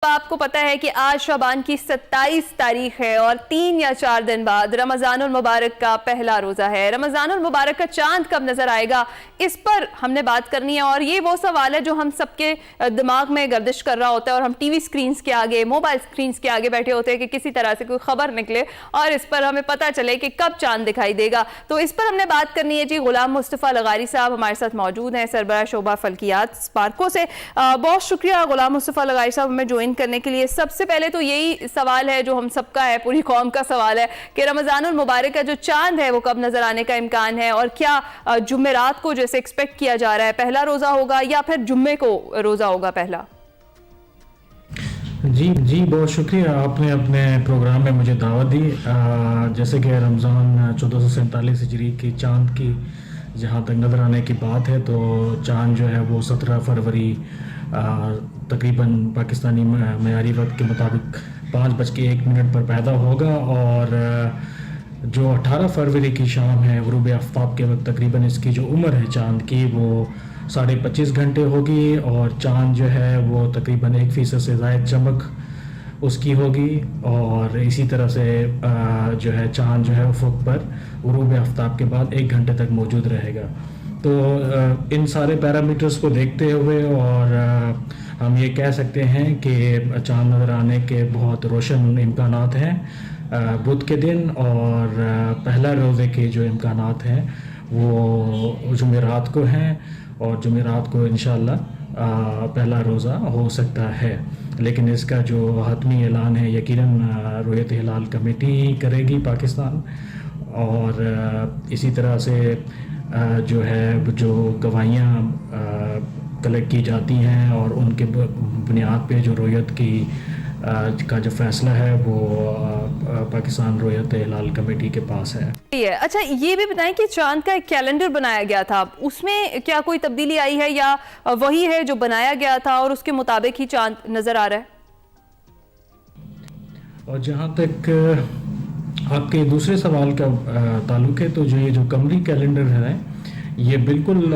آپ کو پتا ہے کہ آج شعبان کی 27 تاریخ ہے اور 3 یا 4 دن بعد رمضان المبارک کا پہلا روزہ ہے۔ رمضان المبارک کا چاند کب نظر آئے گا، اس پر ہم نے بات کرنی ہے، اور یہ وہ سوال ہے جو ہم سب کے دماغ میں گردش کر رہا ہوتا ہے، اور ہم ٹی وی سکرینز کے آگے، موبائل سکرینز کے آگے بیٹھے ہوتے ہیں کہ کسی طرح سے کوئی خبر نکلے اور اس پر ہمیں پتہ چلے کہ کب چاند دکھائی دے گا۔ تو اس پر ہم نے بات کرنی ہے جی غلام مصطفیٰ لغاری صاحب ہمارے ساتھ موجود ہیں، سربراہ شعبہ فلکیات اسپارکو سے۔ بہت شکریہ غلام مصطفیٰ لغاری صاحب ہمیں جوائن کرنے کے لیے۔ سب سے پہلے تو یہی سوال ہے جو ہم سب کا ہے، پوری قوم کا سوال ہے کہ رمضان المبارک کا جو چاند ہے وہ کب نظر آنے کا امکان ہے، اور کیا جمعرات کو جیسے ایکسپیکٹ کیا جا رہا ہے پہلا روزہ ہوگا یا پھر جمعے کو روزہ ہوگا پہلا؟ جی بہت شکریہ، آپ نے اپنے پروگرام میں مجھے دعوت دی۔ جیسے کہ رمضان 1447 ہجری کی چاند کی جہاں تک نظر آنے کی بات ہے، تو چاند جو ہے وہ 17 فروری تقریباً پاکستانی معیاری وقت کے مطابق 5:01 پر پیدا ہوگا، اور جو 18 فروری کی شام ہے غروب آفتاب کے وقت تقریباً اس کی جو عمر ہے چاند کی وہ 25.5 گھنٹے ہوگی، اور چاند جو ہے وہ تقریباً 1% سے زائد چمک اس کی ہوگی، اور اسی طرح سے جو ہے چاند جو ہے افق پر غروب آفتاب کے بعد 1 گھنٹے تک موجود رہے گا۔ تو ان سارے پیرامیٹرز کو دیکھتے ہوئے اور ہم یہ کہہ سکتے ہیں کہ چاند نظر آنے کے بہت روشن امکانات ہیں بدھ کے دن، اور پہلا روزے کے جو امکانات ہیں وہ جمعرات کو ہیں، اور جمعرات کو انشاءاللہ پہلا روزہ ہو سکتا ہے، لیکن اس کا جو حتمی اعلان ہے یقیناً رؤیت ہلال کمیٹی کرے گی پاکستان، اور اسی طرح سے جو ہے جو گواہیاں کلیکٹ کی جاتی ہیں اور ان کے بنیاد پہ جو رؤیت کی کا جو فیصلہ ہے وہ پاکستان رؤیت ہلال کمیٹی کے پاس ہے۔ اچھا یہ بھی بتائیں کہ چاند کا ایک کیلنڈر بنایا گیا تھا، اس میں کیا کوئی تبدیلی آئی ہے یا وہی ہے جو بنایا گیا تھا اور اس کے مطابق ہی چاند نظر آ رہا ہے؟ اور جہاں تک آپ کے دوسرے سوال کا تعلق ہے، تو یہ جو قمری کیلنڈر ہے یہ بالکل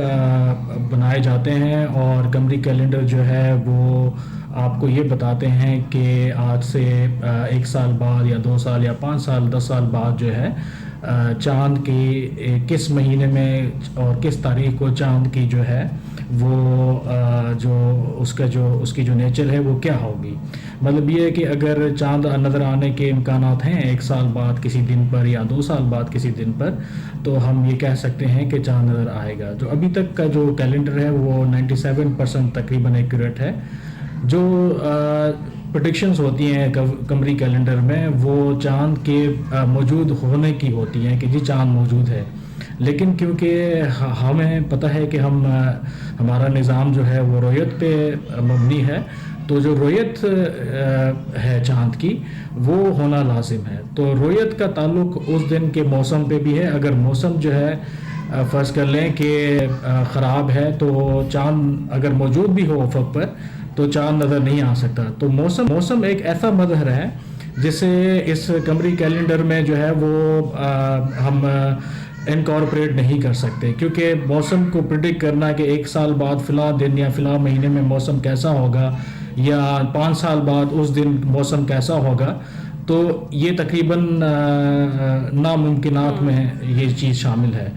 بنائے جاتے ہیں، اور قمری کیلنڈر جو ہے وہ آپ کو یہ بتاتے ہیں کہ آج سے 1 سال بعد یا 2 سال یا 5 سال 10 سال بعد جو ہے چاند کی کس مہینے میں اور کس تاریخ کو چاند کی جو ہے وہ اس کی جو نیچر ہے وہ کیا ہوگی۔ مطلب یہ ہے کہ اگر چاند نظر آنے کے امکانات ہیں 1 سال بعد کسی دن پر یا 2 سال بعد کسی دن پر، تو ہم یہ کہہ سکتے ہیں کہ چاند نظر آئے گا۔ جو ابھی تک کا جو کیلنڈر ہے وہ 97% تقریباً ایکوریٹ ہے۔ جو پریڈکشنز ہوتی ہیں قمری کیلنڈر میں وہ چاند کے موجود ہونے کی ہوتی ہیں کہ جی چاند موجود ہے، لیکن کیونکہ ہمیں پتہ ہے کہ ہمارا نظام جو ہے وہ رؤیت پہ مبنی ہے، تو جو رؤیت ہے چاند کی وہ ہونا لازم ہے۔ تو رؤیت کا تعلق اس دن کے موسم پہ بھی ہے۔ اگر موسم جو ہے فرض کر لیں کہ خراب ہے تو چاند اگر موجود بھی ہو افق پر تو چاند نظر نہیں آ سکتا۔ تو موسم ایک ایسا مظہر ہے جسے اس قمری کیلنڈر میں جو ہے وہ ہم انکارپوریٹ نہیں کر سکتے، کیونکہ موسم کو پریڈکٹ کرنا کہ 1 سال بعد فلاں دن یا فلاں مہینے میں موسم کیسا ہوگا، یا 5 سال بعد اس دن موسم کیسا ہوگا، تو یہ تقریباً ناممکنات میں یہ چیز شامل ہے،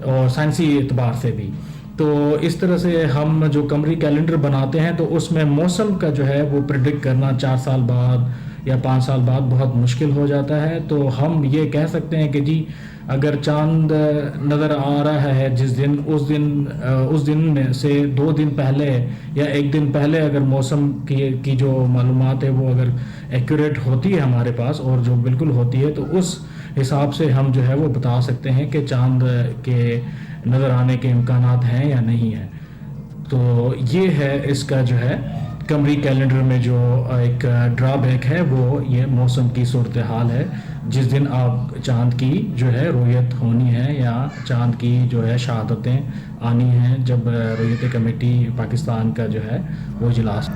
اور سائنسی اعتبار سے بھی۔ تو اس طرح سے ہم جو قمری کیلنڈر بناتے ہیں تو اس میں موسم کا جو ہے وہ پریڈکٹ کرنا 4 سال بعد یا 5 سال بعد بہت مشکل ہو جاتا ہے۔ تو ہم یہ کہہ سکتے ہیں کہ جی اگر چاند نظر آ رہا ہے اس دن میں سے 2 دن پہلے یا 1 دن پہلے اگر موسم کی جو معلومات ہے وہ اگر ایکوریٹ ہوتی ہے ہمارے پاس، اور جو بالکل ہوتی ہے، تو اس حساب سے ہم جو ہے وہ بتا سکتے ہیں کہ چاند کے نظر آنے کے امکانات ہیں یا نہیں ہیں۔ تو یہ ہے اس کا جو ہے قمری کیلنڈر میں جو ایک ڈرا بیک ہے وہ یہ موسم کی صورتحال ہے، جس دن آپ چاند کی جو ہے رؤیت ہونی ہے یا چاند کی جو ہے شہادتیں آنی ہیں، جب رؤیت کمیٹی پاکستان کا جو ہے وہ اجلاس